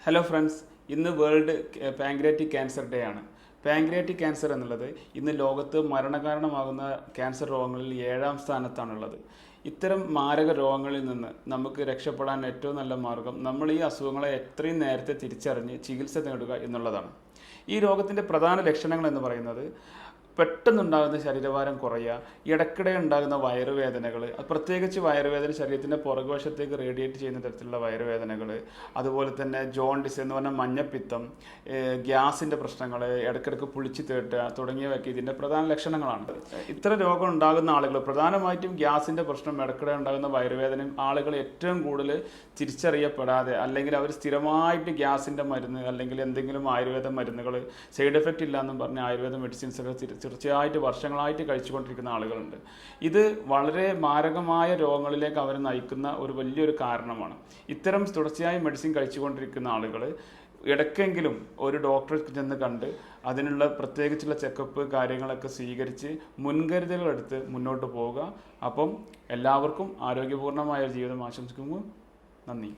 Hello friends, ഇന്ന് world pancreatic cancer day ആണ്. Pancreatic cancer എന്നുള്ളത് ഇന്ന് ലോകത്ത് മരണകാരണമാകുന്ന ക്യാൻസർ രോഗങ്ങളിൽ 7ാം സ്ഥാനത്താണുള്ളത്. ഇത്തരം മാരക രോഗങ്ങളിൽ നിന്ന് നമുക്ക് രക്ഷപ്പെടാൻ ഏറ്റവും നല്ല മാർഗം നമ്മൾ ഈ അസുഖങ്ങളെ എത്രയും നേരത്തെ തിരിച്ചറിഞ്ഞ് ചികിത്സ നേടുക എന്നുള്ളതാണ്. ഈ രോഗത്തിൻ്റെ പ്രധാന ലക്ഷണങ്ങൾ എന്ന് പറയുന്നത് പെട്ടെന്നുണ്ടാകുന്ന ശരീരഭാരം കുറയുക, ഇടയ്ക്കിടെ ഉണ്ടാകുന്ന വയറുവേദനകൾ, പ്രത്യേകിച്ച് വയറുവേദന ശരീരത്തിൻ്റെ പുറകുവശത്തേക്ക് റേഡിയേറ്റ് ചെയ്യുന്ന തരത്തിലുള്ള വയറുവേദനകൾ, അതുപോലെ തന്നെ ജോണ്ടിസ് എന്ന് പറഞ്ഞാൽ മഞ്ഞപ്പിത്തം, ഗ്യാസിൻ്റെ പ്രശ്നങ്ങൾ, ഇടയ്ക്കിടയ്ക്ക് പുളിച്ച് തേട്ടുക തുടങ്ങിയവയൊക്കെ ഇതിൻ്റെ പ്രധാന ലക്ഷണങ്ങളാണ്. ഇത്തരം രോഗം ഉണ്ടാകുന്ന ആളുകൾ പ്രധാനമായിട്ടും ഗ്യാസിൻ്റെ പ്രശ്നം, ഇടയ്ക്കിടെ ഉണ്ടാകുന്ന വയറുവേദനയും ആളുകൾ ഏറ്റവും കൂടുതൽ തിരിച്ചറിയപ്പെടാതെ, അല്ലെങ്കിൽ അവർ സ്ഥിരമായിട്ട് ഗ്യാസിൻ്റെ മരുന്ന് അല്ലെങ്കിൽ എന്തെങ്കിലും ആയുർവേദ മരുന്നുകൾ സൈഡ് എഫക്റ്റ് ഇല്ലയെന്നും പറഞ്ഞ് ആയുർവേദ മെഡിസിൻസൊക്കെ തീർച്ചയായിട്ട് വർഷങ്ങളായിട്ട് കഴിച്ചുകൊണ്ടിരിക്കുന്ന ആളുകളുണ്ട്. ഇത് വളരെ മാരകമായ രോഗങ്ങളിലേക്ക് അവരെ നയിക്കുന്ന ഒരു വലിയൊരു കാരണമാണ്. ഇത്തരം തുടർച്ചയായി മെഡിസിൻ കഴിച്ചുകൊണ്ടിരിക്കുന്ന ആളുകൾ ഇടയ്ക്കെങ്കിലും ഒരു ഡോക്ടറെ ചെന്ന് കണ്ട് അതിനുള്ള പ്രത്യേകിച്ചുള്ള ചെക്കപ്പ് കാര്യങ്ങളൊക്കെ സ്വീകരിച്ച് മുൻകരുതലുകളെടുത്ത് മുന്നോട്ട് പോവുക. അപ്പം എല്ലാവർക്കും ആരോഗ്യപൂർണ്ണമായ ഒരു ജീവിതം ആശംസിക്കുന്നു. നന്ദി.